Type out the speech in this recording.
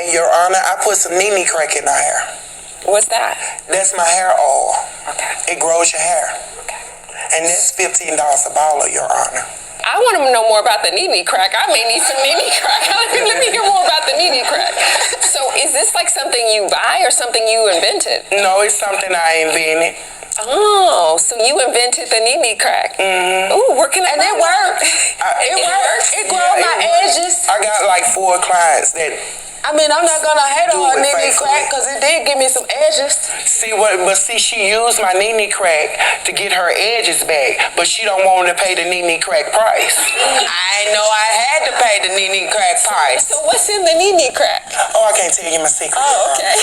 Your Honor, I put some Nene Crack in my hair. What's that? That's my hair oil. Okay. It grows your hair. Okay. And that's $15 a bottle, Your Honor. I want to know more about the Nene Crack. I may need some Nene Crack. Let me hear more about the Nene Crack. So is this like something you buy or something you invented? No, it's something I invented. Oh, so you invented the Nene Crack. Mm-hmm. Ooh, where can I And it works. It works. It grows my edges. I got like 4 clients that... I mean, I'm not gonna hate on her Nene faithfully. Crack because it did give me some edges. See, she used my Nene Crack to get her edges back, but she don't want to pay the Nene Crack price. I know I had to pay the Nene Crack price. So what's in the Nene Crack? Oh, I can't tell you my secret. Oh, okay.